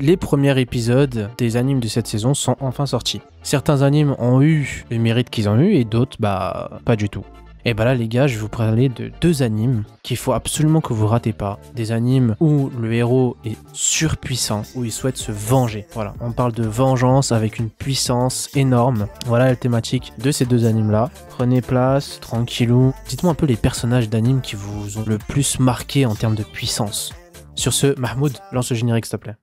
les premiers épisodes des animes de cette saison sont enfin sortis. Certains animes ont eu le mérite qu'ils ont eu et d'autres, pas du tout. Et bah là les gars, je vais vous parler de 2 animes qu'il faut absolument que vous ratez pas. Des animes où le héros est surpuissant, où il souhaite se venger. Voilà, on parle de vengeance avec une puissance énorme. Voilà la thématique de ces 2 animes là. Prenez place, tranquillou. Dites-moi un peu les personnages d'animes qui vous ont le plus marqué en termes de puissance. Sur ce, Mahmoud, lance le générique s'il te plaît.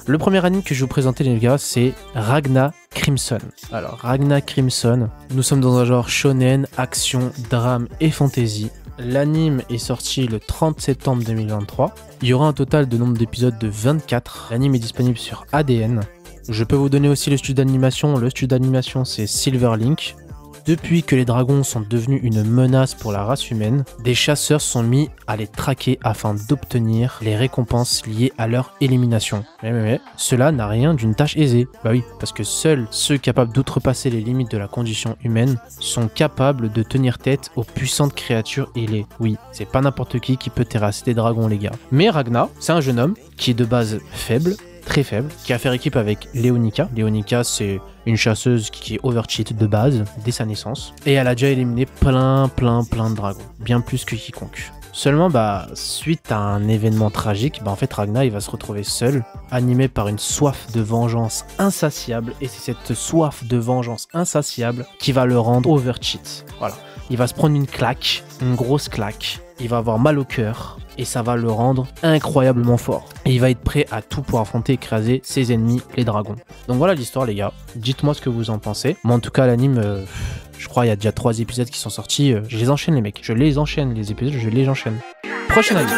Le premier anime que je vais vous présenter les gars, c'est Ragna Crimson. Alors Ragna Crimson, nous sommes dans un genre shonen, action, drame et fantasy. L'anime est sorti le 30 septembre 2023. Il y aura un total de nombre d'épisodes de 24. L'anime est disponible sur ADN. Je peux vous donner aussi le studio d'animation. Le studio d'animation c'est Silverlink. Depuis que les dragons sont devenus une menace pour la race humaine, des chasseurs sont mis à les traquer afin d'obtenir les récompenses liées à leur élimination. Mais cela n'a rien d'une tâche aisée. Bah oui, parce que seuls ceux capables d'outrepasser les limites de la condition humaine sont capables de tenir tête aux puissantes créatures ailées. Oui, c'est pas n'importe qui peut terrasser des dragons les gars. Mais Ragna, c'est un jeune homme qui est de base faible, très faible, qui a fait équipe avec Leonika. Leonika, c'est une chasseuse qui est overcheat de base, dès sa naissance. Et elle a déjà éliminé plein de dragons, bien plus que quiconque. Seulement, suite à un événement tragique, en fait, Ragna, il va se retrouver seul, animé par une soif de vengeance insatiable. Et c'est cette soif de vengeance insatiable qui va le rendre overcheat. Voilà. Il va se prendre une claque, une grosse claque. Il va avoir mal au cœur. Et ça va le rendre incroyablement fort. Et il va être prêt à tout pour affronter et écraser ses ennemis, les dragons. Donc voilà l'histoire les gars. Dites-moi ce que vous en pensez. Moi en tout cas l'anime, je crois il y a déjà 3 épisodes qui sont sortis. Je les enchaîne les mecs. Je les enchaîne les épisodes, je les enchaîne. Prochain anime.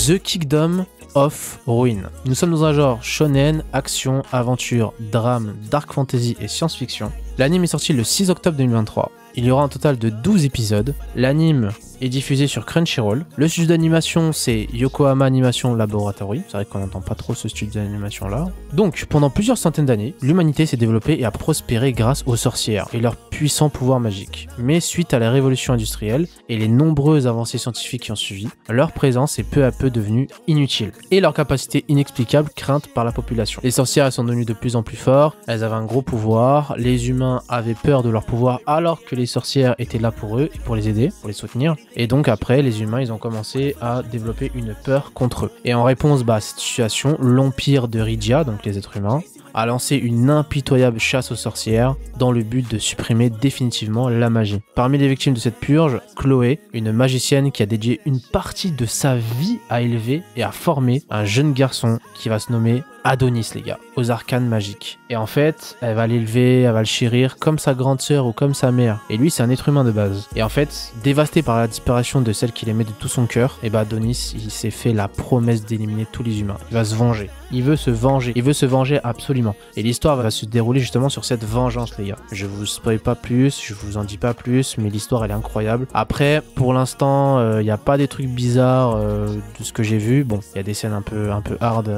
The Kingdom of Ruin. Nous sommes dans un genre shonen, action, aventure, drame, dark fantasy et science-fiction. L'anime est sorti le 6 octobre 2023. Il y aura un total de 12 épisodes. L'anime est diffusé sur Crunchyroll. Le studio d'animation, c'est Yokohama Animation Laboratory. C'est vrai qu'on n'entend pas trop ce studio d'animation là. Donc, pendant plusieurs centaines d'années, l'humanité s'est développée et a prospéré grâce aux sorcières et leurs puissants pouvoirs magiques. Mais suite à la révolution industrielle et les nombreuses avancées scientifiques qui ont suivi, leur présence est peu à peu devenue inutile et leur capacité inexplicable crainte par la population. Les sorcières elles sont devenues de plus en plus fortes, elles avaient un gros pouvoir, les humains avaient peur de leur pouvoir alors que les sorcières étaient là pour eux et pour les aider, pour les soutenir. Et donc après, les humains, ils ont commencé à développer une peur contre eux. Et en réponse à cette situation, l'empire de Ridia, donc les êtres humains, a lancé une impitoyable chasse aux sorcières dans le but de supprimer définitivement la magie. Parmi les victimes de cette purge, Chloé, une magicienne qui a dédié une partie de sa vie à élever et à former un jeune garçon qui va se nommer Adonis les gars, aux arcanes magiques. Et en fait, elle va l'élever, elle va le chérir comme sa grande sœur ou comme sa mère. Et lui, c'est un être humain de base. Et en fait, dévasté par la disparition de celle qu'il aimait de tout son cœur, et Adonis, il s'est fait la promesse d'éliminer tous les humains. Il va se venger. Il veut se venger. Il veut se venger absolument. Et l'histoire va se dérouler justement sur cette vengeance les gars. Je vous spoil pas plus, je vous en dis pas plus, mais l'histoire elle est incroyable. Après, pour l'instant, il n'y a pas des trucs bizarres de ce que j'ai vu. Bon, il y a des scènes un peu hard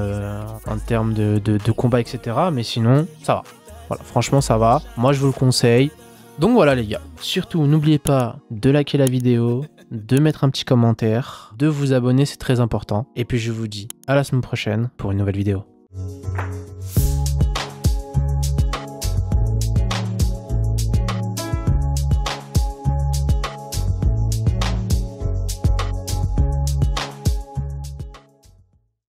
en termes de combat, etc. Mais sinon, ça va. Voilà, franchement, ça va. Moi, je vous le conseille. Donc voilà les gars. Surtout, n'oubliez pas de liker la vidéo, de mettre un petit commentaire, de vous abonner, c'est très important. Et puis je vous dis à la semaine prochaine pour une nouvelle vidéo.